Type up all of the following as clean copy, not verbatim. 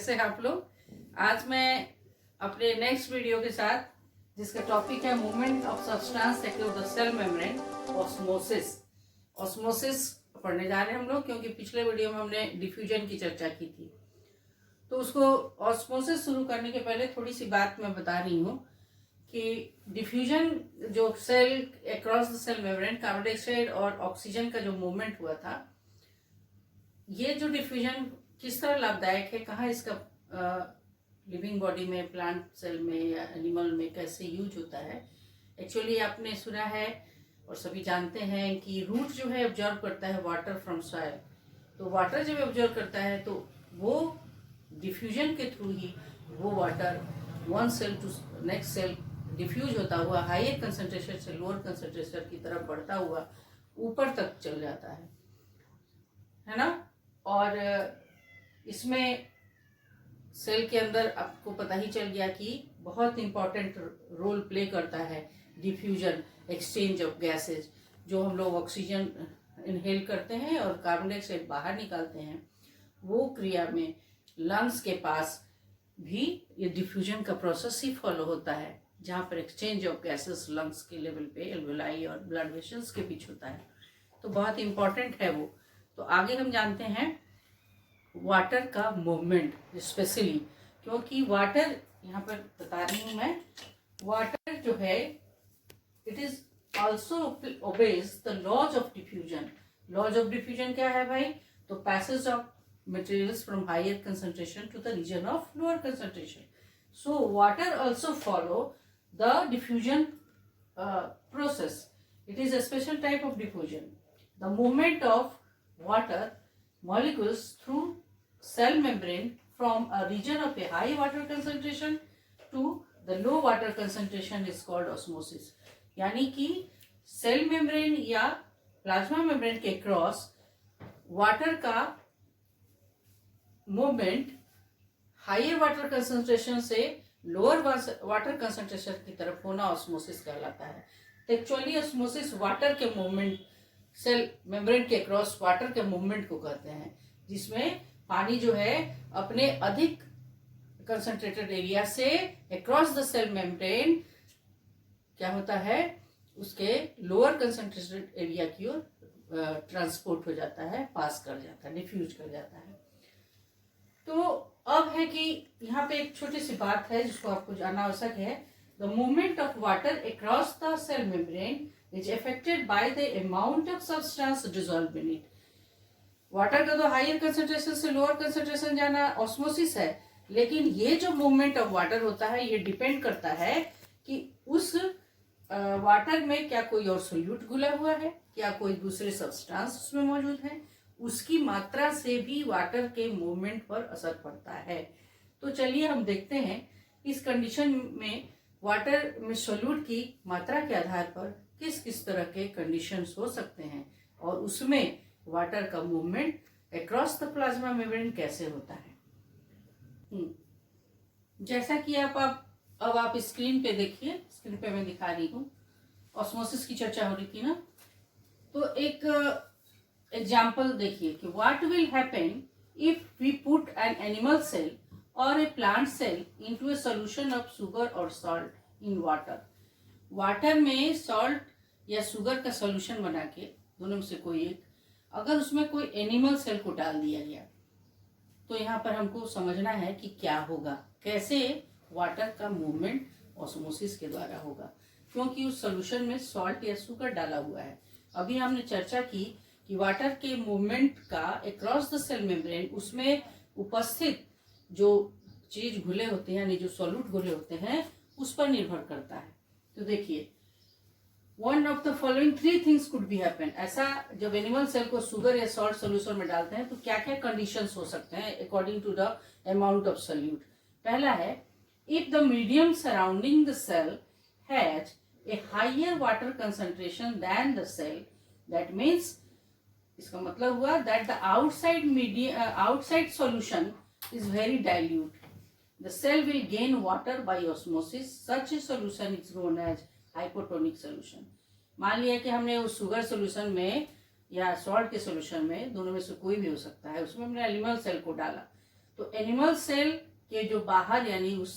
कैसे हैं आप लोग। आज मैं अपने नेक्स्ट वीडियो के साथ, जिसका टॉपिक है movement of substance across the cell membrane, osmosis. Osmosis पढ़ने जा रहे हैं हम लोग, क्योंकि पिछले वीडियो में हमने डिफ्यूजन की चर्चा की थी। तो उसको ऑस्मोसिस शुरू करने के पहले थोड़ी सी बात मैं बता रही हूँ कि डिफ्यूजन जो cell across the cell membrane, carbon dioxide और ऑक्सीजन का जो मूवमेंट हुआ था, ये जो डिफ्यूजन किस तरह लाभदायक है, कहाँ इसका लिविंग बॉडी में, प्लांट सेल में या एनिमल में कैसे यूज होता है। एक्चुअली आपने सुना है और सभी जानते हैं कि रूट जो है ऑब्जर्व करता है वाटर फ्रॉम सॉइल। तो वाटर जब ऑब्जर्व करता है तो वो डिफ्यूजन के थ्रू ही वो water one cell to next cell diffuse होता हुआ हायर कंसंट्रेशन से लोअर कंसंट्रेशन की तरफ बढ़ता हुआ ऊपर तक चल जाता है ना। और इसमें सेल के अंदर आपको पता ही चल गया कि बहुत इंपॉर्टेंट रोल प्ले करता है डिफ्यूजन, एक्सचेंज ऑफ गैसेज। जो हम लोग ऑक्सीजन इनहेल करते हैं और कार्बन डाइऑक्साइड बाहर निकालते हैं, वो क्रिया में लंग्स के पास भी ये डिफ्यूजन का प्रोसेस ही फॉलो होता है, जहाँ पर एक्सचेंज ऑफ गैसेस लंग्स के लेवल पे एल्वेलाई और ब्लड वेसल्स के बीच होता है। तो बहुत इंपॉर्टेंट है वो। तो आगे हम जानते हैं वाटर का मूवमेंट स्पेशली, क्योंकि वाटर यहाँ पर बता रही हूँ मैं, वाटर जो है it is also obeys the laws of diffusion. Laws of diffusion क्या है भाई? तो passage of materials from higher concentration to the region of lower concentration. So water also follow the diffusion process. It is a special type of diffusion. The movement of water molecules through cell membrane from a region of a high water concentration to the low water concentration is called osmosis. यानी कि cell membrane या plasma membrane के cross water का movement higher water concentration से lower water concentration की तरफ होना osmosis कहलाता है। तो एक्चुअली ऑस्मोसिस वाटर के मूवमेंट, सेल मेम्ब्रेन के क्रॉस वाटर के मूवमेंट को कहते हैं, जिसमें पानी जो है अपने अधिक कंसंट्रेटेड एरिया से अक्रॉस द सेल मेम्ब्रेन क्या होता है, उसके लोअर कंसंट्रेटेड एरिया की ओर ट्रांसपोर्ट हो जाता है, पास कर जाता है, डिफ्यूज कर जाता है। तो अब है कि यहाँ पे एक छोटी सी बात है जिसको आपको जानना आवश्यक है। The movement of water across the cell membrane is affected by the amount of substance dissolved in it. Water का तो हायर कंसंट्रेशन से लोअर कंसंट्रेशन जाना ऑस्मोसिस है, लेकिन ये जो मूवमेंट ऑफ वाटर होता है ये डिपेंड करता है कि उस वाटर में क्या कोई और सोल्यूट घुला हुआ है, क्या कोई दूसरे सब्सटेंस उसमें मौजूद है, उसकी मात्रा से भी वाटर के मूवमेंट पर असर पड़ता है। तो चलिए हम देखते हैं इस कंडीशन में वाटर में सोल्यूट की मात्रा के आधार पर किस किस तरह के कंडीशंस हो सकते हैं और उसमें वाटर का movement across the plasma membrane कैसे होता है। जैसा कि अब आप स्क्रीन पे देखिए, स्क्रीन पे मैं दिखा रही हूँ, ऑस्मोसिस की चर्चा हो रही थी ना। तो एक एग्जाम्पल देखिए कि what will happen if we put an animal cell और a plant cell into a solution of sugar और सॉल्ट इन वाटर। वाटर में सॉल्ट या शुगर का सॉल्यूशन बना के, दोनों में से कोई एक, अगर उसमें कोई एनिमल सेल को डाल दिया गया, तो यहाँ पर हमको समझना है कि क्या होगा, कैसे वाटर का मूवमेंट ऑस्मोसिस के द्वारा होगा, क्योंकि उस सॉल्यूशन में सॉल्ट या शुगर डाला हुआ है। अभी हमने चर्चा की कि वाटर के मूवमेंट का अक्रॉस द सेल मेम्ब्रेन, उसमें उपस्थित जो चीज घुले होते हैं, यानी जो सॉल्यूट घुले होते हैं, उस पर निर्भर करता है। तो देखिए, one of the following three things could be happen. ऐसा जब एनिमल सेल को शुगर या सॉल्ट सोल्यूशन में डालते हैं तो क्या क्या कंडीशंस हो सकते हैं according to the amount of solute. पहला है, if the medium surrounding the cell has a higher water concentration than the cell, that means, इसका मतलब हुआ that the outside solution is very dilute, the cell will gain water by osmosis, such a solution is known as hypotonic solution. मान लिया कि हमने उस sugar solution में या सॉल्ट के सॉल्यूशन में, दोनों में से कोई भी हो सकता है, उसमें हमने एनिमल सेल को डाला, तो एनिमल सेल के जो बाहर यानी उस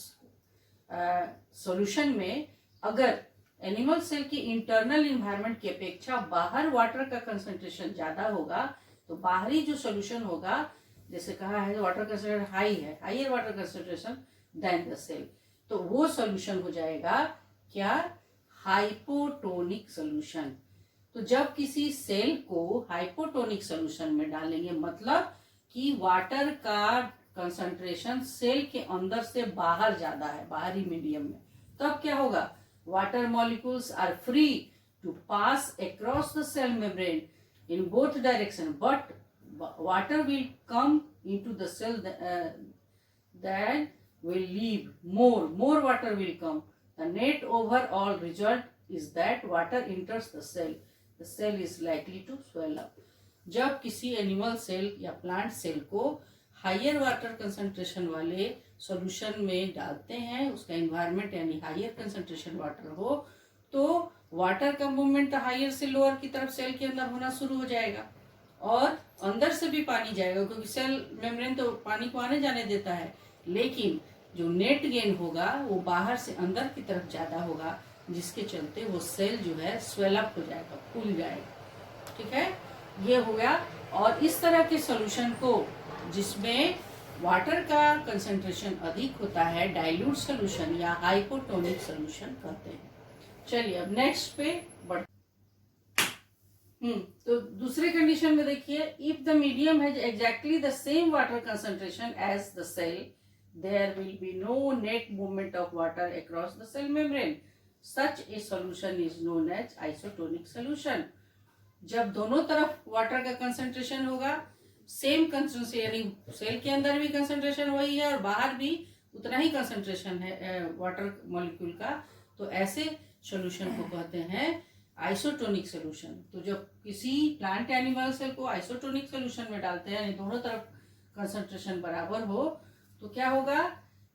सॉल्यूशन में अगर एनिमल सेल की इंटरनल इन्वायरमेंट की अपेक्षा बाहर वाटर का कंसंट्रेशन ज्यादा होगा, तो बाहरी जो सॉल्यूशन होगा, जैसे कहा है वाटर कंसंट्रेशन हाई है, higher water concentration than the cell, तो वो सॉल्यूशन हो जाएगा क्या, हाइपोटोनिक सॉल्यूशन। तो जब किसी सेल को हाइपोटोनिक सॉल्यूशन में डालेंगे, मतलब कि वाटर का कंसंट्रेशन सेल के अंदर से बाहर ज्यादा है, बाहरी मीडियम में, तब क्या होगा, water molecules are free to pass across the cell membrane in both direction, but water will come into the cell that will leave more water will come. The net overall result is that water enters the cell is likely to swell up. जब किसी animal cell या plant cell को higher water concentration वाले solution में डालते हैं, उसका environment यानी हायर कंसंट्रेशन वाटर हो, तो वाटर का मूवमेंट हायर से लोअर की तरफ सेल के अंदर होना शुरू हो जाएगा और अंदर से भी पानी जाएगा, क्योंकि सेल मेम्ब्रेन तो पानी को आने जाने देता है, लेकिन जो नेट गेन होगा वो बाहर से अंदर की तरफ ज्यादा होगा, जिसके चलते वो सेल जो है स्वेल अप हो जाएगा, फूल जाएगा। ठीक है, ये हो गया। और इस तरह के सॉल्यूशन को जिसमें वाटर का कंसंट्रेशन अधिक होता है, डाइल्यूट सॉल्यूशन या हाइपोटोनिक सॉल्यूशन कहते हैं। चलिए अब नेक्स्ट पे बढ़। तो दूसरे कंडीशन में देखिए, if the medium has exactly the same water concentration as the cell, there will be no net movement of water across the cell membrane, such a solution is known as isotonic solution. जब दोनों तरफ water का concentration होगा, same concentration, यानी cell के अंदर भी concentration वही है और बाहर भी उतना ही कंसंट्रेशन है वाटर मॉलिक्यूल का, तो ऐसे सॉल्यूशन को कहते हैं आइसोटोनिक सॉल्यूशन। तो जब किसी प्लांट एनिमल सेल को आइसोटोनिक सॉल्यूशन में डालते हैं, यानी दोनों तरफ कंसंट्रेशन बराबर हो, तो क्या होगा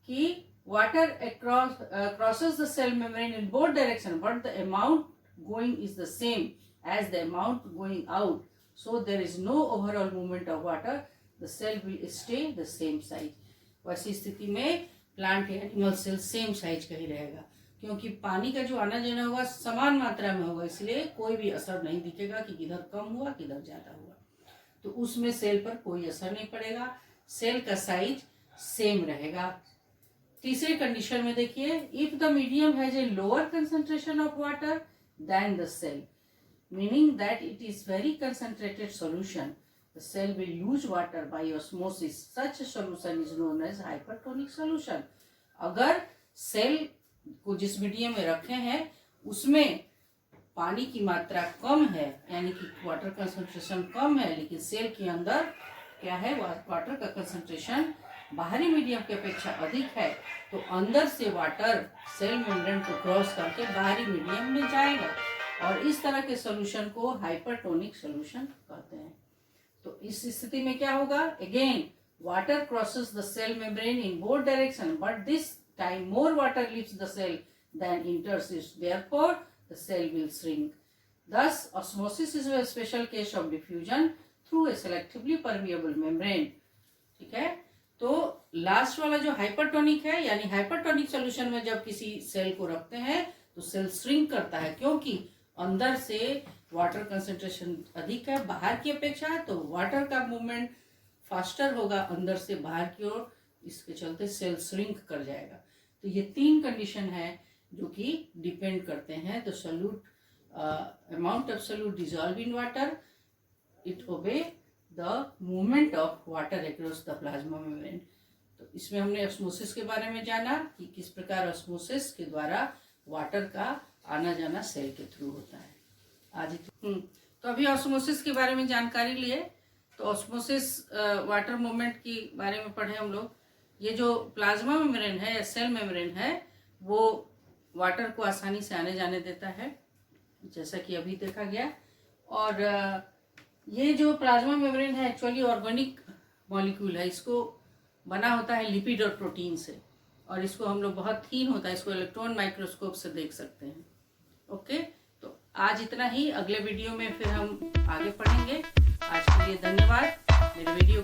कि water crosses the cell membrane in both direction, but the amount going is the same as the amount going out, so there is no overall movement of water, the cell will stay the same size. वैसी स्थिति में plant या animal cell same size का ही रहेगा, क्योंकि पानी का जो आना जाना होगा समान मात्रा में होगा, इसलिए कोई भी असर नहीं दिखेगा कि किधर कम हुआ किधर ज्यादा हुआ, तो उसमें सेल पर कोई असर नहीं पड़ेगा, सेल का साइज सेम रहेगा। तीसरे कंडीशन में देखिए, if the medium has a lower concentration of water than the cell, meaning that it is very concentrated solution, the cell will lose water by osmosis. Such a solution is known as hypertonic solution. अगर cell को जिस medium में रखे हैं उसमें पानी की मात्रा कम है, यानी कि वाटर कंसंट्रेशन कम है, लेकिन सेल के अंदर क्या है, वाटर का कंसंट्रेशन बाहरी मीडियम की अपेक्षा अधिक है, तो अंदर से वाटर सेल मेम्ब्रेन को क्रॉस करके बाहरी मीडियम में जाएगा, और इस तरह के सॉल्यूशन को हाइपरटोनिक सॉल्यूशन कहते हैं। तो इस स्थिति में क्या होगा, again water crosses the cell membrane in both direction, but this time more water leaves the cell than enters it, therefore the cell will shrink. Thus osmosis is a special case of diffusion through a selectively permeable membrane. ठीक है, तो last वाला जो hypertonic है, यानी hypertonic solution में जब किसी सेल को रखते हैं तो सेल श्रिंक करता है, क्योंकि अंदर से वाटर कंसंट्रेशन अधिक है बाहर की अपेक्षा, तो वाटर का मूवमेंट फास्टर होगा अंदर से बाहर की ओर, इसके चलते सेल श्रिंक कर जाएगा। तो ये तीन कंडीशन है जो कि डिपेंड करते हैं। तो solute amount of solute dissolve in water, it obey the movement of water across the plasma membrane. तो इसमें हमने ऑस्मोसिस के बारे में जाना कि किस प्रकार ऑस्मोसिस के द्वारा वाटर का आना जाना सेल के थ्रू होता है। आज तो अभी ऑस्मोसिस के बारे में जानकारी लिए, तो ऑस्मोसिस वाटर मूवमेंट की बारे में पढ़े हम लोग। ये जो प्लाज्मा मेम्ब्रेन है या सेल मेम्ब्रेन है, वो वाटर को आसानी से आने जाने देता है, जैसा कि अभी देखा गया। और ये जो प्लाज्मा मेम्ब्रेन है एक्चुअली ऑर्गेनिक मॉलिक्यूल है, इसको बना होता है लिपिड और प्रोटीन से, और इसको हम लोग बहुत थीन होता है, इसको इलेक्ट्रॉन माइक्रोस्कोप से देख सकते हैं। ओके, तो आज इतना ही, अगले वीडियो में फिर हम आगे पढ़ेंगे। आज के लिए धन्यवाद। मेरे वीडियो